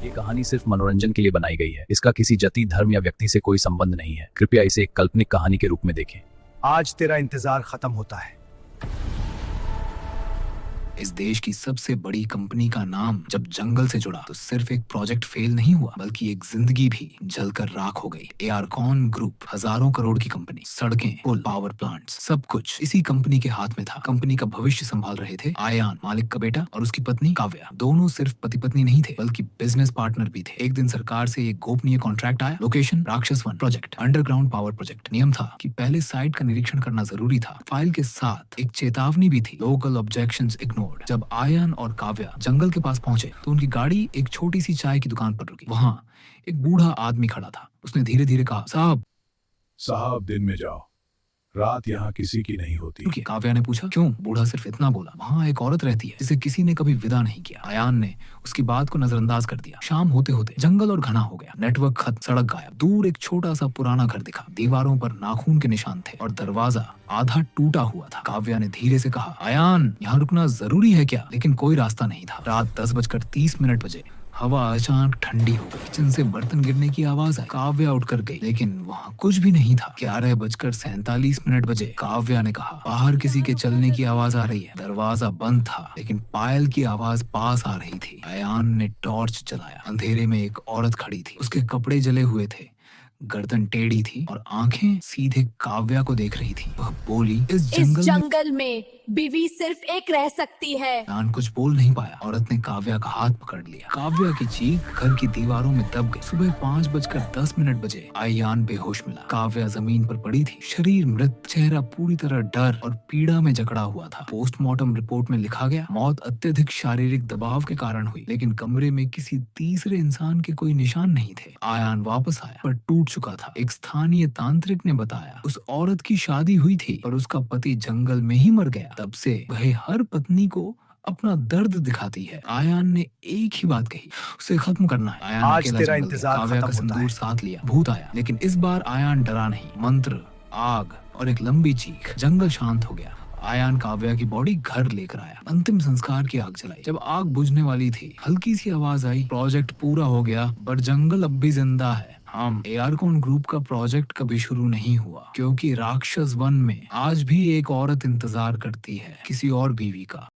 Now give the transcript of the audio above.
ये कहानी सिर्फ मनोरंजन के लिए बनाई गई है। इसका किसी जाति, धर्म या व्यक्ति से कोई संबंध नहीं है। कृपया इसे एक काल्पनिक कहानी के रूप में देखें। आज तेरा इंतजार खत्म होता है। इस देश की सबसे बड़ी कंपनी का नाम जब जंगल से जुड़ा तो सिर्फ एक प्रोजेक्ट फेल नहीं हुआ बल्कि एक जिंदगी भी जलकर राख हो गई। एआरकॉन ग्रुप, हजारों करोड़ की कंपनी, सड़कें, पुल, पावर प्लांट्स, सब कुछ इसी कंपनी के हाथ में था। कंपनी का भविष्य संभाल रहे थे आयान, मालिक का बेटा, और उसकी पत्नी काव्या। दोनों सिर्फ पति पत्नी नहीं थे बल्कि बिजनेस पार्टनर भी थे। एक दिन सरकार से एक गोपनीय कॉन्ट्रैक्ट आया। लोकेशन राक्षस one project, underground power project. नियम था कि पहले साइट का निरीक्षण करना जरूरी था। फाइल के साथ एक चेतावनी भी थी, लोकल ऑब्जेक्शंस इग्नोर्ड। जब आयन और काव्या जंगल के पास पहुंचे तो उनकी गाड़ी एक छोटी सी चाय की दुकान पर रुकी। वहां एक बूढ़ा आदमी खड़ा था। उसने धीरे धीरे कहा, साहब दिन में जाओ, रात यहाँ किसी की नहीं होती। काव्या ने पूछा, क्यों? बूढ़ा सिर्फ इतना बोला, वहाँ एक औरत रहती है जिसे किसी ने कभी विदा नहीं किया। आयान ने उसकी बात को नजरअंदाज कर दिया। शाम होते होते जंगल और घना हो गया। नेटवर्क खत्म, सड़क गायब। दूर एक छोटा सा पुराना घर दिखा। दीवारों पर नाखून के निशान थे और दरवाजा आधा टूटा हुआ था। काव्या ने धीरे से कहा, आयान, यहाँ रुकना जरूरी है क्या? लेकिन कोई रास्ता नहीं था। रात 10:30 बजे हवा अचानक ठंडी हो गई। किचन से बर्तन गिरने की आवाज आई। काव्या उठकर गई लेकिन वहाँ कुछ भी नहीं था। 11:47 बजे काव्या ने कहा, बाहर किसी के चलने की आवाज आ रही है। दरवाजा बंद था लेकिन पायल की आवाज पास आ रही थी। आयान ने टॉर्च जलाया। अंधेरे में एक औरत खड़ी थी। उसके कपड़े जले हुए थे, गर्दन टेढ़ी थी और आंखें सीधे काव्या को देख रही थी। वह बोली, इस जंगल में बीवी सिर्फ एक रह सकती है। आयान कुछ बोल नहीं पाया। औरत ने काव्या का हाथ पकड़ लिया। काव्या की चीख घर की दीवारों में दब गई। सुबह 5:10 बजे आयान बेहोश मिला। काव्या जमीन पर पड़ी थी, शरीर मृत, चेहरा पूरी तरह डर और पीड़ा में जकड़ा हुआ था। पोस्टमार्टम रिपोर्ट में लिखा गया, मौत अत्यधिक शारीरिक दबाव के कारण हुई, लेकिन कमरे में किसी तीसरे इंसान के कोई निशान नहीं थे। आयान वापस आया पर टूट चुका था। एक स्थानीय तांत्रिक ने बताया, उस औरत की शादी हुई थी और उसका पति जंगल में ही मर गया। तब से वह हर पत्नी को अपना दर्द दिखाती है। आयान ने एक ही बात कही, उसे खत्म करना है। आयान आज तेरा इंतजार काव्या का सिंदूर साथ लिया। भूत आया लेकिन इस बार आयान डरा नहीं। मंत्र, आग और एक लंबी चीख। जंगल शांत हो गया। आयान काव्या की बॉडी घर लेकर आया। अंतिम संस्कार की आग जलाई। जब आग बुझने वाली थी, हल्की सी आवाज आई, प्रोजेक्ट पूरा हो गया पर जंगल अब भी जिंदा है। हम एआरकॉन ग्रुप का प्रोजेक्ट कभी शुरू नहीं हुआ क्योंकि राक्षस वन में आज भी एक औरत इंतजार करती है, किसी और बीवी का।